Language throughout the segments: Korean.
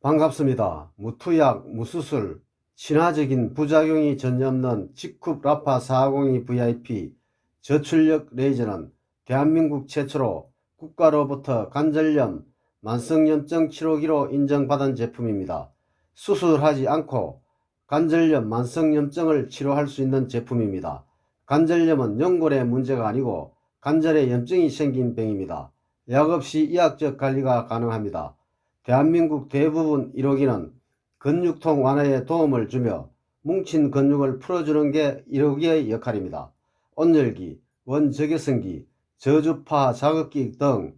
반갑습니다. 무투약, 무수술, 친화적인 부작용이 전혀 없는 직흡 라파 402 VIP 저출력 레이저는 대한민국 최초로 국가로부터 관절염, 만성염증 치료기로 인정받은 제품입니다. 수술하지 않고 관절염, 만성염증을 치료할 수 있는 제품입니다. 관절염은 연골의 문제가 아니고 관절에 염증이 생긴 병입니다. 약 없이 의학적 관리가 가능합니다. 대한민국 대부분 1호기는 근육통 완화에 도움을 주며 뭉친 근육을 풀어주는 게 1호기의 역할입니다. 온열기, 원적외선기, 저주파 자극기 등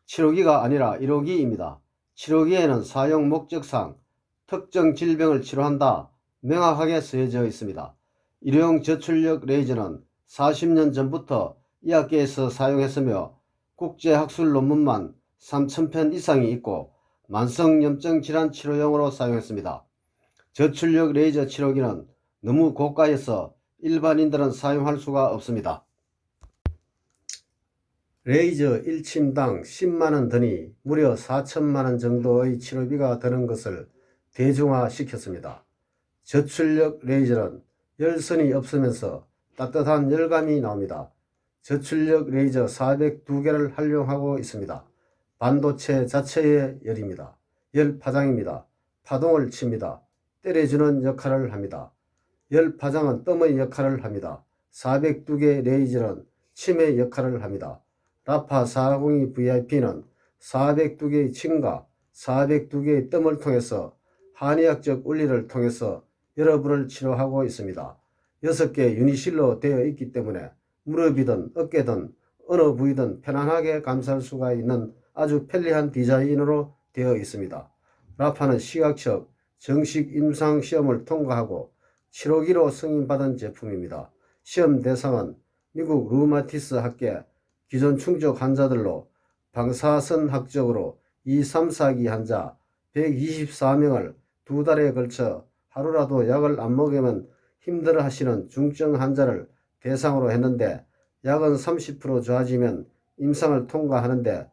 치료기가 아니라 1호기입니다. 치료기에는 사용 목적상 특정 질병을 치료한다 명확하게 쓰여져 있습니다. 일회용 저출력 레이저는 40년 전부터 의학계에서 사용했으며 국제학술 논문만 3,000편 이상이 있고 만성염증 질환 치료용으로 사용했습니다. 저출력 레이저 치료기는 너무 고가여서 일반인들은 사용할 수가 없습니다. 레이저 1침당 10만원 드니 무려 4천만원 정도의 치료비가 드는 것을 대중화시켰습니다. 저출력 레이저는 열선이 없으면서 따뜻한 열감이 나옵니다. 저출력 레이저 402개를 활용하고 있습니다. 반도체 자체의 열입니다. 열 파장입니다. 파동을 칩니다. 때려주는 역할을 합니다. 열 파장은 뜸의 역할을 합니다. 402개 레이저는 침의 역할을 합니다. 라파 402 VIP는 402개의 침과 402개의 뜸을 통해서 한의학적 원리를 통해서 여러분을 치료하고 있습니다. 6개 유니실로 되어 있기 때문에 무릎이든 어깨든 어느 부위든 편안하게 감쌀 수가 있는 아주 편리한 디자인으로 되어 있습니다. 라파는 시각적 정식 임상시험을 통과하고 치료기로 승인받은 제품입니다. 시험 대상은 미국 류마티스 학계 기존 충족 환자들로 방사선학적으로 2, 3, 4기 환자 124명을 2달에 걸쳐 하루라도 약을 안 먹으면 힘들어 하시는 중증 환자를 대상으로 했는데 약은 30% 좋아지면 임상을 통과하는데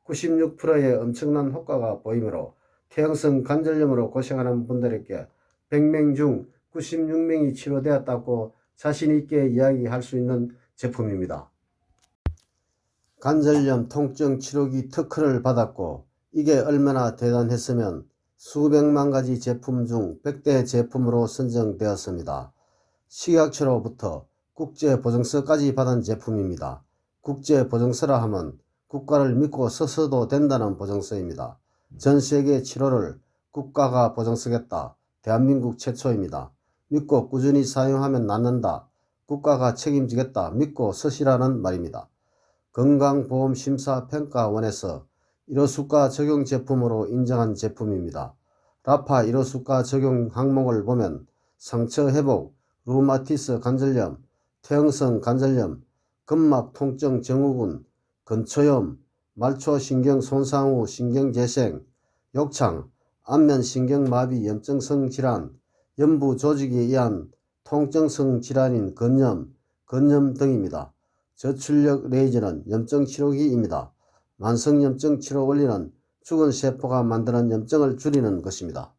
96%의 엄청난 효과가 보이므로 퇴행성 관절염으로 고생하는 분들에게 100명 중 96명이 치료되었다고 자신있게 이야기할 수 있는 제품입니다. 관절염 통증 치료기 특허를 받았고 이게 얼마나 대단했으면 수백만 가지 제품 중 100대 제품으로 선정되었습니다. 식약처로부터 국제보증서까지 받은 제품입니다. 국제보증서라 하면 국가를 믿고 써서도 된다는 보증서입니다. 전세계 치료를 국가가 보증서겠다. 대한민국 최초입니다. 믿고 꾸준히 사용하면 낫는다. 국가가 책임지겠다. 믿고 쓰시라는 말입니다. 건강보험심사평가원에서 1호수가 적용 제품으로 인정한 제품입니다. 라파 1호수가 적용 항목을 보면 상처 회복, 류마티스 관절염, 퇴행성 관절염, 근막 통증 증후군, 근초염, 말초신경 손상 후 신경재생, 욕창, 안면신경마비 염증성 질환, 연부 조직에 의한 통증성 질환인 건염, 건염 등입니다. 저출력 레이저는 염증 치료기입니다. 만성염증 치료 원리는 죽은 세포가 만드는 염증을 줄이는 것입니다.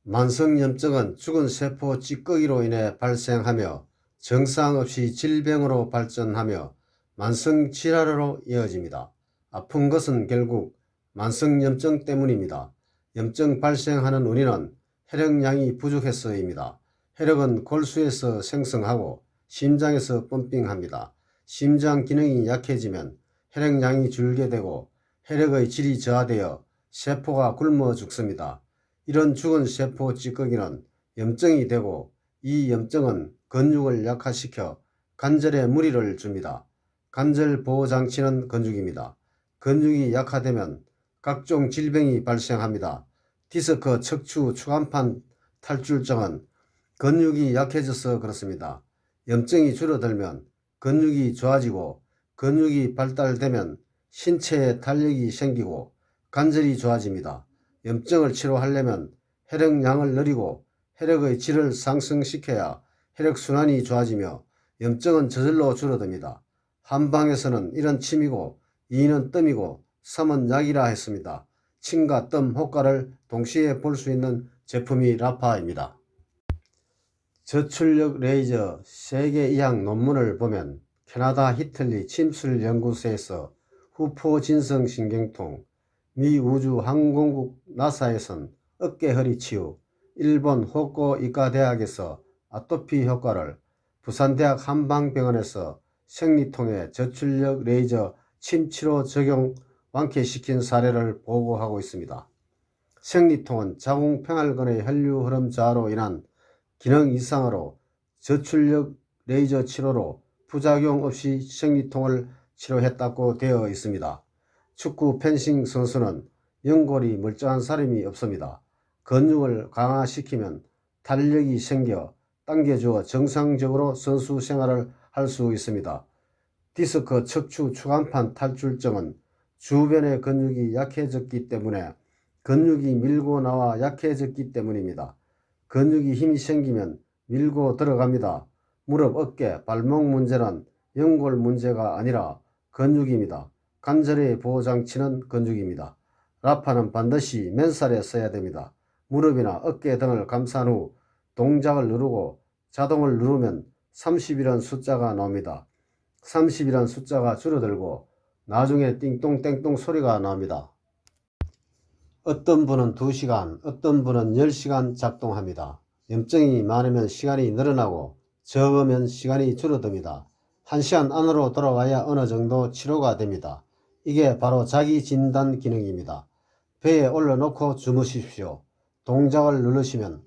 만성염증은 죽은 세포 찌꺼기로 인해 발생하며 정상 없이 질병으로 발전하며 만성질환으로 이어집니다. 아픈 것은 결국 만성염증 때문입니다. 염증 발생하는 원인은 혈액량이 부족해서입니다. 혈액은 골수에서 생성하고 심장에서 펌핑합니다. 심장 기능이 약해지면 혈액량이 줄게 되고 혈액의 질이 저하되어 세포가 굶어 죽습니다. 이런 죽은 세포 찌꺼기는 염증이 되고 이 염증은 근육을 약화시켜 관절에 무리를 줍니다. 관절 보호장치는 근육입니다. 근육이 약화되면 각종 질병이 발생합니다. 디스크, 척추, 추간판 탈출증은 근육이 약해져서 그렇습니다. 염증이 줄어들면 근육이 좋아지고 근육이 발달되면 신체에 탄력이 생기고 관절이 좋아집니다. 염증을 치료하려면 혈액량을 늘리고 혈액의 질을 상승시켜야 혈액순환이 좋아지며 염증은 저절로 줄어듭니다. 한방에서는 1은 침이고 2는 뜸이고 3은 약이라 했습니다. 침과 뜸 효과를 동시에 볼 수 있는 제품이 라파입니다. 저출력 레이저 세계 이항 논문을 보면 캐나다 히틀리 침술연구소에서 후포진성 신경통, 미 우주항공국 나사에선 어깨 허리 치유, 일본 호코 이과대학에서 아토피 효과를, 부산대학 한방병원에서 생리통에 저출력 레이저 침치료 적용 완쾌시킨 사례를 보고하고 있습니다. 생리통은 자궁평활근의 혈류 흐름 저하로 인한 기능 이상으로 저출력 레이저 치료로 부작용 없이 생리통을 치료했다고 되어 있습니다. 축구 펜싱 선수는 연골이 멀쩡한 사람이 없습니다. 근육을 강화시키면 탄력이 생겨 당겨주어 정상적으로 선수 생활을 할 수 있습니다. 디스크 척추 추간판 탈출증은 주변의 근육이 약해졌기 때문에 근육이 밀고 나와 약해졌기 때문입니다. 근육이 힘이 생기면 밀고 들어갑니다. 무릎, 어깨, 발목 문제는 연골 문제가 아니라 근육입니다. 관절의 보호장치는 근육입니다. 라파는 반드시 맨살에 써야 됩니다. 무릎이나 어깨 등을 감싼 후 동작을 누르고 자동을 누르면 30이라는 숫자가 나옵니다. 30이라는 숫자가 줄어들고 나중에 띵똥땡똥 소리가 나옵니다. 어떤 분은 2시간, 어떤 분은 10시간 작동합니다. 염증이 많으면 시간이 늘어나고 적으면 시간이 줄어듭니다. 1시간 안으로 돌아와야 어느 정도 치료가 됩니다. 이게 바로 자기 진단 기능입니다. 배에 올려놓고 주무십시오. 동작을 누르시면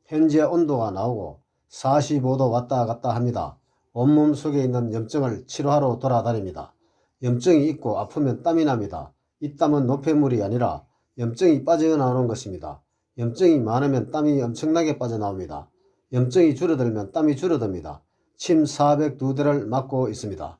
현재 온도가 나오고 45도 왔다 갔다 합니다. 온몸 속에 있는 염증을 치료하러 돌아다닙니다. 염증이 있고 아프면 땀이 납니다. 이 땀은 노폐물이 아니라 염증이 빠져나오는 것입니다. 염증이 많으면 땀이 엄청나게 빠져나옵니다. 염증이 줄어들면 땀이 줄어듭니다. 침 402대를 맞고 있습니다.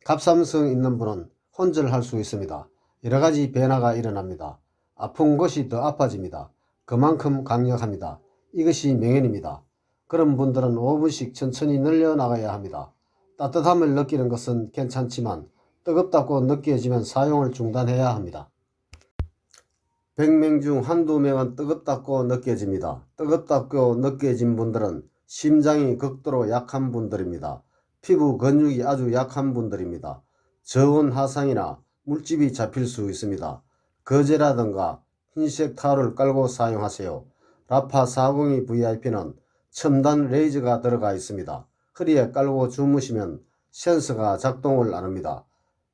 갑상선 있는 분은 혼절할 수 있습니다. 여러가지 변화가 일어납니다. 아픈 곳이 더 아파집니다. 그만큼 강력합니다. 이것이 명현입니다. 그런 분들은 5분씩 천천히 늘려나가야 합니다. 따뜻함을 느끼는 것은 괜찮지만 뜨겁다고 느껴지면 사용을 중단해야 합니다. 100명 중 한두 명은 뜨겁다고 느껴집니다. 뜨겁다고 느껴진 분들은 심장이 극도로 약한 분들입니다. 피부 근육이 아주 약한 분들입니다. 저온 화상이나 물집이 잡힐 수 있습니다. 거제라든가 흰색 타올을 깔고 사용하세요. 라파 402 VIP는 첨단 레이저가 들어가 있습니다. 허리에 깔고 주무시면 센서가 작동을 안 합니다.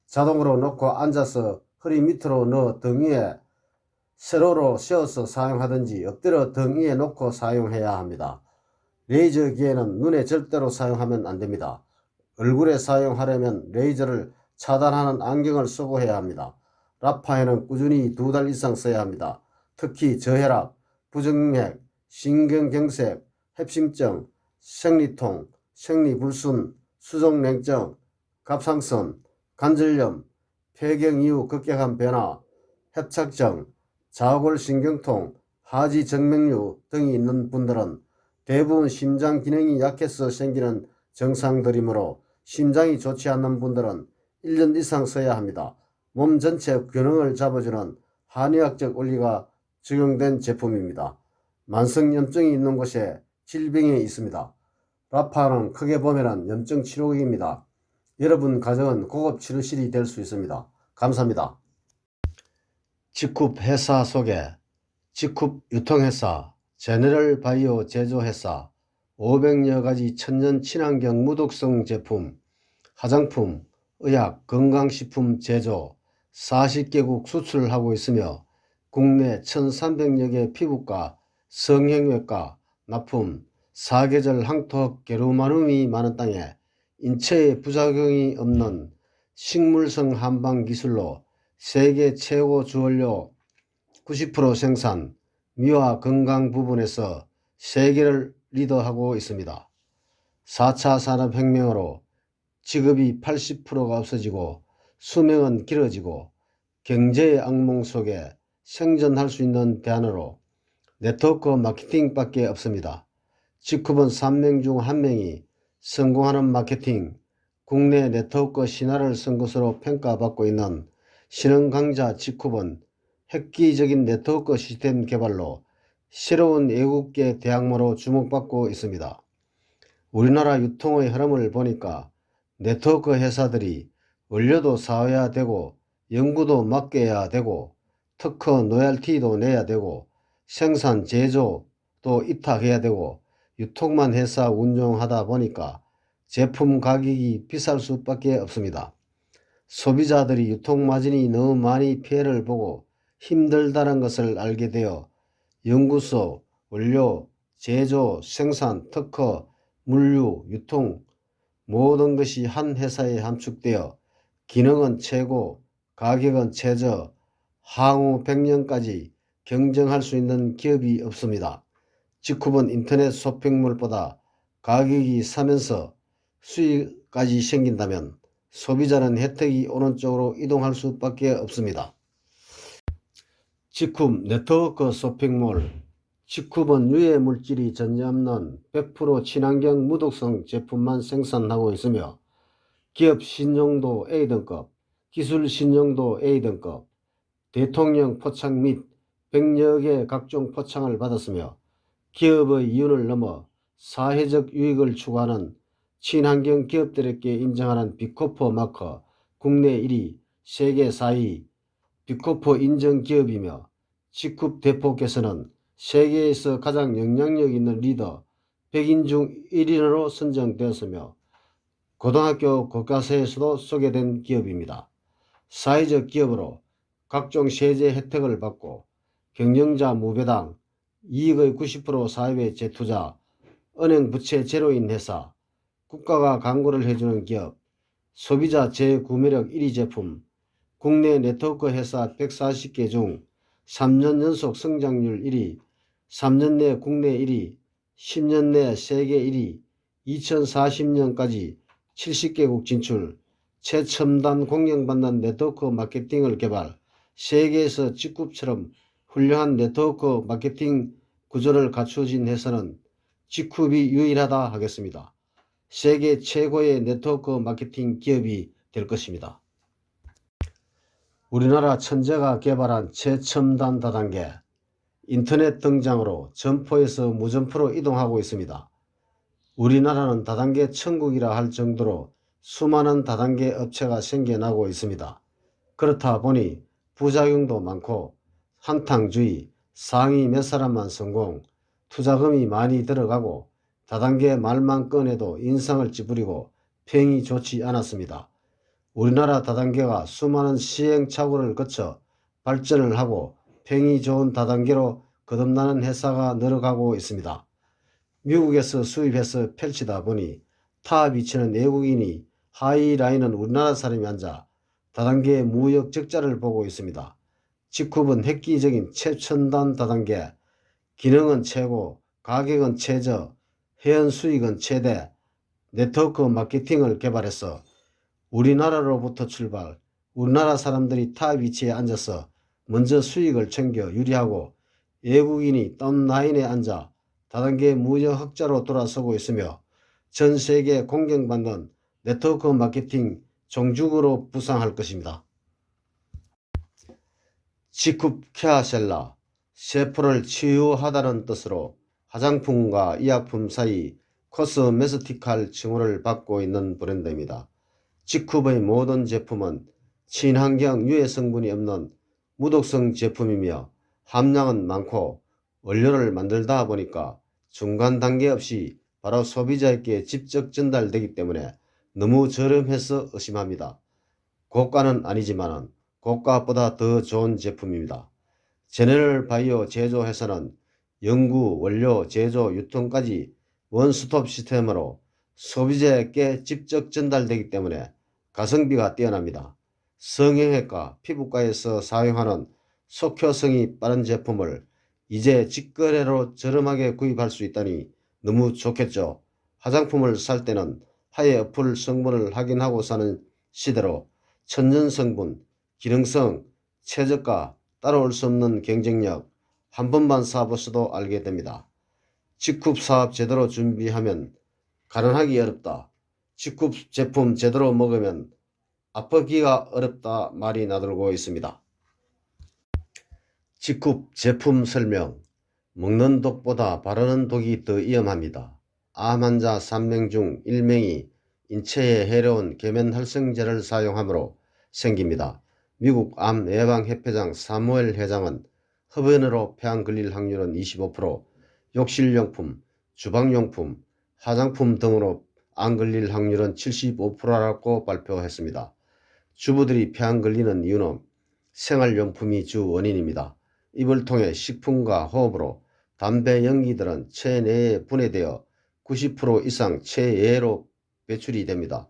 자동으로 놓고 앉아서 허리 밑으로 넣어 등 위에 세로로 세워서 사용하든지 엎드려 등 위에 놓고 사용해야 합니다. 레이저 기에는 눈에 절대로 사용하면 안됩니다. 얼굴에 사용하려면 레이저를 차단하는 안경을 쓰고 해야 합니다. 라파에는 꾸준히 2달 이상 써야 합니다. 특히 저혈압, 부정맥, 신경경색, 협심증, 생리통, 생리불순, 수족냉증, 갑상선, 관절염, 폐경 이후 급격한 변화, 협착증, 자골신경통, 하지정맥류 등이 있는 분들은 대부분 심장 기능이 약해서 생기는 증상들이므로 심장이 좋지 않는 분들은 1년 이상 써야 합니다. 몸 전체 균형을 잡아주는 한의학적 원리가 적용된 제품입니다. 만성염증이 있는 곳에 질병이 있습니다. 라파는 크게 보면 염증 치료기입니다. 여러분 가정은 고급 치료실이 될 수 있습니다. 감사합니다. 직쿱 회사 소개. 직쿱 유통회사, 제너럴 바이오 제조회사, 500여 가지 천연 친환경 무독성 제품, 화장품, 의약, 건강식품 제조, 40개국 수출하고 있으며 국내 1300여 개 피부과, 성형외과, 납품, 사계절 항토 게르마늄이 많은 땅에 인체에 부작용이 없는 식물성 한방 기술로 세계 최고 주원료 90% 생산, 미화 건강 부분에서 세계를 리더하고 있습니다. 4차 산업혁명으로 직업이 80%가 없어지고 수명은 길어지고 경제의 악몽 속에 생존할 수 있는 대안으로 네트워크 마케팅밖에 없습니다. 직쿱은 3명 중 1명이 성공하는 마케팅, 국내 네트워크 신화를 쓴 것으로 평가받고 있는 신흥 강자 직쿱은 획기적인 네트워크 시스템 개발로 새로운 외국계 대항마로 주목받고 있습니다. 우리나라 유통의 흐름을 보니까 네트워크 회사들이 원료도 사와야 되고 연구도 맡겨야 되고 특허 로얄티도 내야 되고 생산 제조도 위탁해야 되고 유통만 회사 운영하다 보니까 제품 가격이 비쌀 수밖에 없습니다. 소비자들이 유통 마진이 너무 많이 피해를 보고 힘들다는 것을 알게 되어 연구소, 원료, 제조, 생산, 특허, 물류, 유통 모든 것이 한 회사에 함축되어 기능은 최고, 가격은 최저, 향후 100년까지 경쟁할 수 있는 기업이 없습니다. 직후본 인터넷 쇼핑몰보다 가격이 싸면서 수익까지 생긴다면 소비자는 혜택이 오는 쪽으로 이동할 수밖에 없습니다. 직후 네트워크 쇼핑몰 직후본 유해 물질이 전혀 없는 100% 친환경 무독성 제품만 생산하고 있으며 기업 신용도 A등급, 기술 신용도 A등급, 대통령 포창 및 100여 개 각종 포창을 받았으며 기업의 이윤을 넘어 사회적 유익을 추구하는 친환경 기업들에게 인정하는 비코퍼 마커 국내 1위, 세계 4위 비코퍼 인정 기업이며 직후 대표께서는 세계에서 가장 영향력 있는 리더 100인 중 1인으로 선정되었으며 고등학교 교과서에서도 소개된 기업입니다. 사회적 기업으로 각종 세제 혜택을 받고 경영자 무배당, 이익의 90% 사회에 재투자, 은행 부채 제로인 회사, 국가가 광고를 해주는 기업, 소비자 재구매력 1위 제품, 국내 네트워크 회사 140개 중 3년 연속 성장률 1위, 3년 내 국내 1위, 10년 내 세계 1위, 2040년까지 70개국 진출, 최첨단 공영받는 네트워크 마케팅을 개발, 세계에서 직굽처럼 훌륭한 네트워크 마케팅 구조를 갖추어진 회사는 직굽이 유일하다 하겠습니다. 세계 최고의 네트워크 마케팅 기업이 될 것입니다. 우리나라 천재가 개발한 최첨단 다단계 인터넷 등장으로 점포에서 무점포로 이동하고 있습니다. 우리나라는 다단계 천국이라 할 정도로 수많은 다단계 업체가 생겨나고 있습니다. 그렇다 보니 부작용도 많고 한탕주의, 상위 몇 사람만 성공, 투자금이 많이 들어가고 다단계 말만 꺼내도 인상을 찌푸리고 평이 좋지 않았습니다. 우리나라 다단계가 수많은 시행착오를 거쳐 발전을 하고 평이 좋은 다단계로 거듭나는 회사가 늘어가고 있습니다. 미국에서 수입해서 펼치다 보니 타 위치는 외국인이 하위 라인은 우리나라 사람이 앉아 다단계의 무역 적자를 보고 있습니다. 직후은 획기적인 최첨단 다단계, 기능은 최고, 가격은 최저, 회원 수익은 최대, 네트워크 마케팅을 개발해서 우리나라로부터 출발, 우리나라 사람들이 타 위치에 앉아서 먼저 수익을 챙겨 유리하고 외국인이 다운라인에 앉아 다단계 무역 흑자로 돌아서고 있으며 전 세계에 공경받는 네트워크 마케팅 종주국으로 부상할 것입니다. 직후 케아셀라, 세포를 치유하다는 뜻으로 화장품과 의약품 사이 코스메스틱할 칭호를 받고 있는 브랜드입니다. 직후의 모든 제품은 친환경 유해 성분이 없는 무독성 제품이며 함량은 많고 원료를 만들다 보니까 중간 단계 없이 바로 소비자에게 직접 전달되기 때문에 너무 저렴해서 의심합니다. 고가는 아니지만 고가보다 더 좋은 제품입니다. 제네럴 바이오 제조회사는 연구, 원료, 제조, 유통까지 원스톱 시스템으로 소비자에게 직접 전달되기 때문에 가성비가 뛰어납니다. 성형외과, 피부과에서 사용하는 속효성이 빠른 제품을 이제 직거래로 저렴하게 구입할 수 있다니 너무 좋겠죠. 화장품을 살 때는 하얘 어플 성분을 확인하고 사는 시대로 천연성분, 기능성, 최저가, 따라올 수 없는 경쟁력, 한 번만 사보셔도 알게 됩니다. 직후 사업 제대로 준비하면 가능하기 어렵다. 직후 제품 제대로 먹으면 아프기가 어렵다 말이 나돌고 있습니다. 직굽 제품 설명. 먹는 독보다 바르는 독이 더 위험합니다. 암 환자 3명 중 1명이 인체에 해로운 계면활성제를 사용함으로 생깁니다. 미국 암 예방협회장 사무엘 회장은 흡연으로 폐암 걸릴 확률은 25%, 욕실용품, 주방용품, 화장품 등으로 암 걸릴 확률은 75%라고 발표했습니다. 주부들이 폐암 걸리는 이유는 생활용품이 주 원인입니다. 입을 통해 식품과 호흡으로 담배 연기들은 체내에 분해되어 90% 이상 체외로 배출이 됩니다.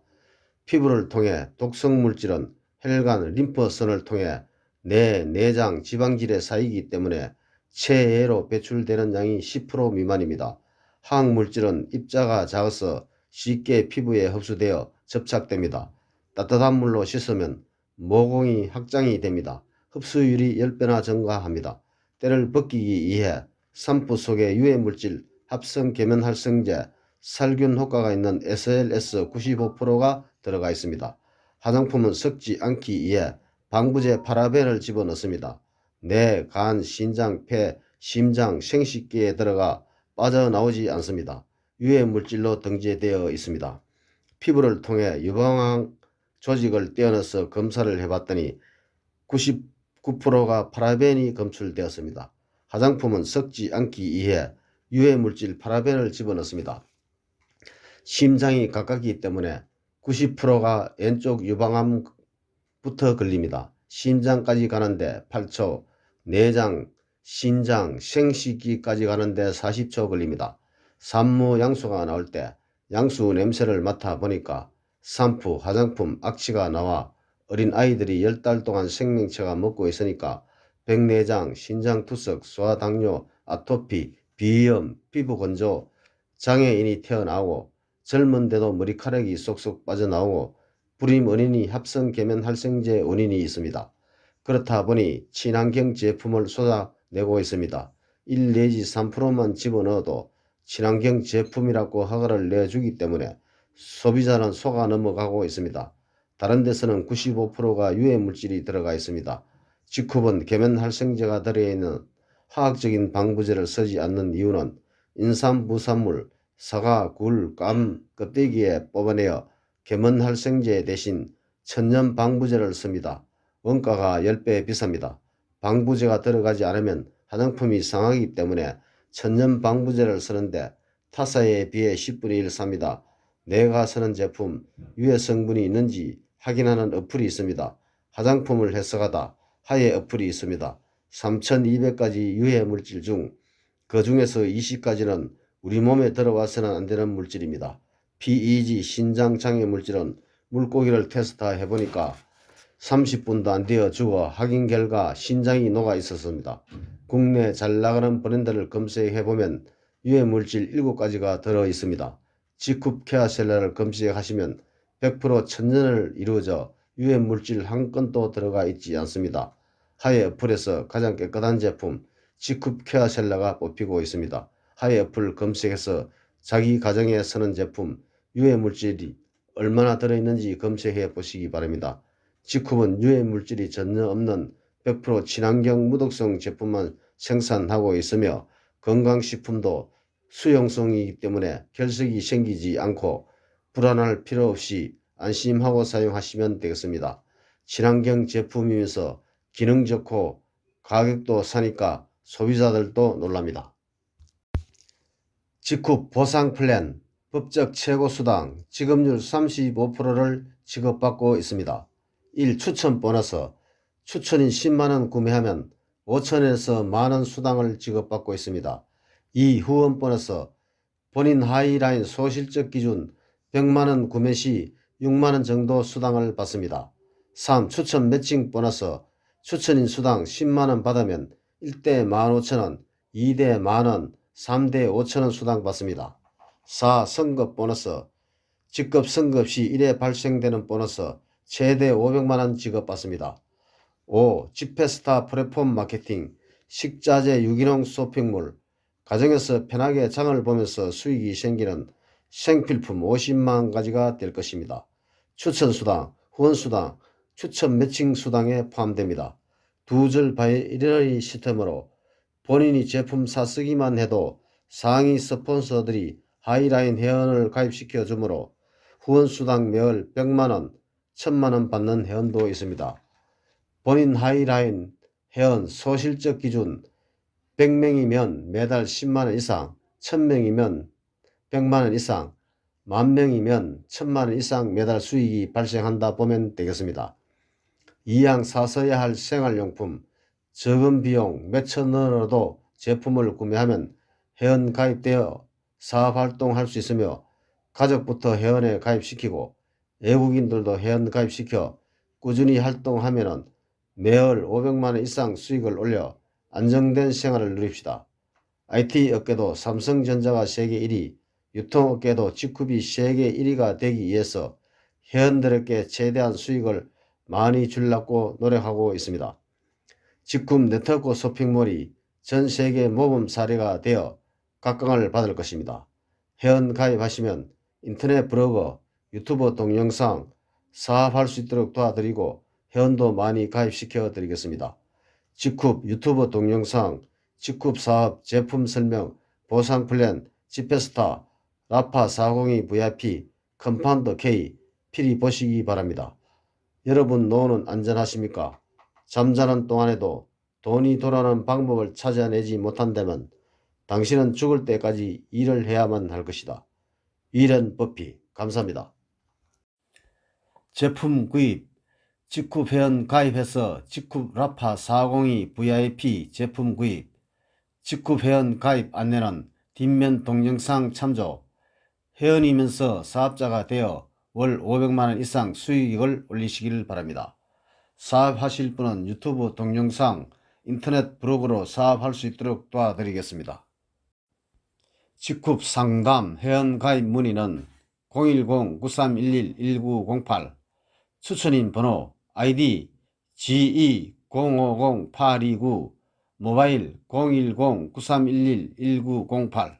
피부를 통해 독성물질은 혈관, 림프선을 통해 뇌, 내장, 지방질에 쌓이기 때문에 체외로 배출되는 양이 10% 미만입니다. 화학물질은 입자가 작아서 쉽게 피부에 흡수되어 접착됩니다. 따뜻한 물로 씻으면 모공이 확장이 됩니다. 흡수율이 10배나 증가합니다. 때를 벗기기 위해 산부 속에 유해물질, 합성 계면활성제, 살균 효과가 있는 SLS 95%가 들어가 있습니다. 화장품은 섞지 않기 위해 방부제 파라벤을 집어넣습니다. 뇌, 간, 신장, 폐, 심장, 생식기에 들어가 빠져나오지 않습니다. 유해물질로 등재되어 있습니다. 피부를 통해 유방암 조직을 떼어내서 검사를 해봤더니 99%가 파라벤이 검출되었습니다. 화장품은 섞지 않기 위해 유해물질 파라벤을 집어넣습니다. 심장이 가깝기 때문에 90%가 왼쪽 유방암부터 걸립니다. 심장까지 가는데 8초, 내장, 신장, 생식기까지 가는데 40초 걸립니다. 산모 양수가 나올 때 양수 냄새를 맡아보니까 산푸, 화장품, 악취가 나와 어린 아이들이 10달 동안 생명체가 먹고 있으니까 백내장, 신장투석, 소아당뇨, 아토피, 비염, 피부건조, 장애인이 태어나고 젊은데도 머리카락이 쏙쏙 빠져나오고 불임 원인이 합성 계면활성제 원인이 있습니다. 그렇다 보니 친환경 제품을 쏟아내고 있습니다. 1 내지 3%만 집어넣어도 친환경 제품이라고 허가를 내주기 때문에 소비자는 속아 넘어가고 있습니다. 다른 데서는 95%가 유해물질이 들어가 있습니다. 직후본 계면활성제가 들어있는 화학적인 방부제를 쓰지 않는 이유는 인삼부산물, 사과, 굴, 감 껍데기에 뽑아내어 계면활성제 대신 천연 방부제를 씁니다. 원가가 10배 비쌉니다. 방부제가 들어가지 않으면 화장품이 상하기 때문에 천연 방부제를 쓰는데 타사에 비해 10분의 1 쌉니다. 내가 쓰는 제품 유해 성분이 있는지 확인하는 어플이 있습니다. 화장품을 해석하다 하해 어플이 있습니다. 3200가지 유해 물질 중 그 중에서 20가지는 우리 몸에 들어와서는 안 되는 물질입니다. PEG 신장장애 물질은 물고기를 테스트해 보니까 30분도 안 되어 죽어 확인 결과 신장이 녹아 있었습니다. 국내 잘 나가는 브랜드를 검색해 보면 유해 물질 7가지가 들어 있습니다. 직굽 케어셀러를 검색하시면 100% 천연을 이루어져 유해 물질 한 건도 들어가 있지 않습니다. 하해 어플에서 가장 깨끗한 제품 직굽 케어셀러가 뽑히고 있습니다. 하해 어플 검색해서 자기 가정에 쓰는 제품 유해 물질이 얼마나 들어있는지 검색해 보시기 바랍니다. 직굽은 유해 물질이 전혀 없는 100% 친환경 무독성 제품만 생산하고 있으며 건강식품도 수용성이기 때문에 결석이 생기지 않고 불안할 필요 없이 안심하고 사용하시면 되겠습니다. 친환경 제품이면서 기능 좋고 가격도 싸니까 소비자들도 놀랍니다. 직굽 보상 플랜, 법적 최고수당, 지급률 35%를 지급받고 있습니다. 1. 추천 보너스, 추천인 10만원 구매하면 5천원에서 만원 수당을 지급받고 있습니다. 2. 후원 보너스, 본인 하이라인 소실적 기준 100만원 구매 시 6만원 정도 수당을 받습니다. 3. 추천 매칭 보너스, 추천인 수당 10만원 받으면 1대 15,000원, 2대 만원, 3대 5천원 수당 받습니다. 4. 선급 보너스, 직급 선급 시 1회 발생되는 보너스 최대 500만원 지급받습니다. 5. 집회스타 플랫폼 마케팅, 식자재 유기농 쇼핑몰, 가정에서 편하게 장을 보면서 수익이 생기는 생필품 50만 가지가 될 것입니다. 추천수당, 후원수당, 추천 매칭 수당에 포함됩니다. 두절 바이러리 시스템으로 본인이 제품 사쓰기만 해도 상위 스폰서들이 하이라인 회원을 가입시켜 주므로 후원수당 매월 100만원, 1000만원 받는 회원도 있습니다. 본인 하이라인 회원 소실적 기준 100명이면 매달 10만원 이상, 1000명이면 100만원 이상, 10,000명이면 1000만원 이상 매달 수익이 발생한다 보면 되겠습니다. 이왕 사서야 할 생활용품, 적은 비용 몇천 원으로도 제품을 구매하면 회원 가입되어 사업활동할 수 있으며 가족부터 회원에 가입시키고 외국인들도 회원 가입시켜 꾸준히 활동하면 매월 500만원 이상 수익을 올려 안정된 생활을 누립시다. IT 업계도 삼성전자가 세계 1위, 유통업계도 직급이 세계 1위가 되기 위해서 회원들에게 최대한 수익을 많이 주려고 노력하고 있습니다. 직급 네트워크 쇼핑몰이 전 세계 모범 사례가 되어 각광을 받을 것입니다. 회원 가입하시면 인터넷 블로그, 유튜브 동영상 사업할 수 있도록 도와드리고 회원도 많이 가입시켜 드리겠습니다. 직급 유튜브 동영상, 직급 사업 제품 설명, 보상 플랜, 지페스타, 라파 402 VIP, 컴파운드 K 필히 보시기 바랍니다. 여러분 노후는 안전하십니까? 잠자는 동안에도 돈이 돌아오는 방법을 찾아내지 못한다면 당신은 죽을 때까지 일을 해야만 할 것이다. 일은 버피. 감사합니다. 제품 구입, 직급 회원 가입해서 직급 라파 402 VIP 제품 구입, 직급 회원 가입 안내는 뒷면 동영상 참조, 회원이면서 사업자가 되어 월 500만원 이상 수익을 올리시길 바랍니다. 사업하실 분은 유튜브 동영상, 인터넷 블로그로 사업할 수 있도록 도와드리겠습니다. 직급 상담 회원 가입 문의는 010-9311-1908 추천인 번호 아이디 GE050829 모바일 010-9311-1908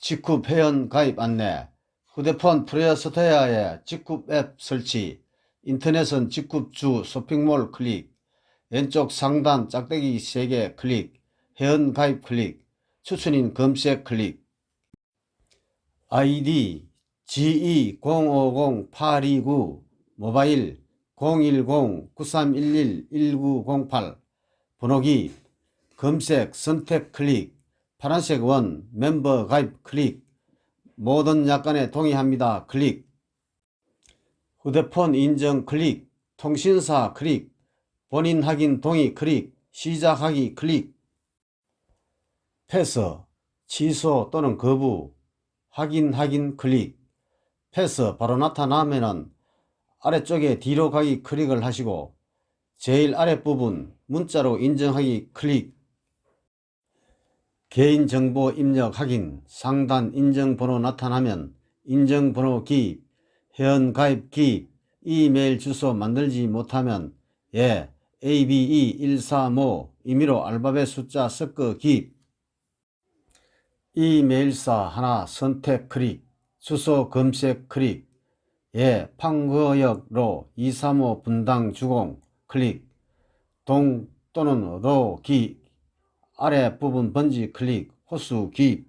직급 회원 가입 안내 휴대폰 플레이스토어에 직급 앱 설치 인터넷은 직급주 쇼핑몰 클릭 왼쪽 상단 짝대기 3개 클릭 회원 가입 클릭 추천인 검색 클릭 아이디 GE050829 모바일 010-9311-1908 번호기 검색 선택 클릭 파란색 원 멤버 가입 클릭 모든 약관에 동의합니다 클릭 휴대폰 인증 클릭 통신사 클릭 본인 확인 동의 클릭 시작하기 클릭 패스 취소 또는 거부 확인 클릭 패스 바로 나타나면은 아래쪽에 뒤로 가기 클릭을 하시고 제일 아랫부분 문자로 인정하기 클릭 개인정보 입력 확인 상단 인정번호 나타나면 인정번호 기입 회원 가입 기입 이메일 주소 만들지 못하면 예 ABE135 임의로 알파벳 숫자 섞어 기입 이메일사 하나 선택 클릭 주소 검색 클릭 예 판거역로 235 분당 주공 클릭 동 또는 로 기 아래 부분 번지 클릭 호수 기입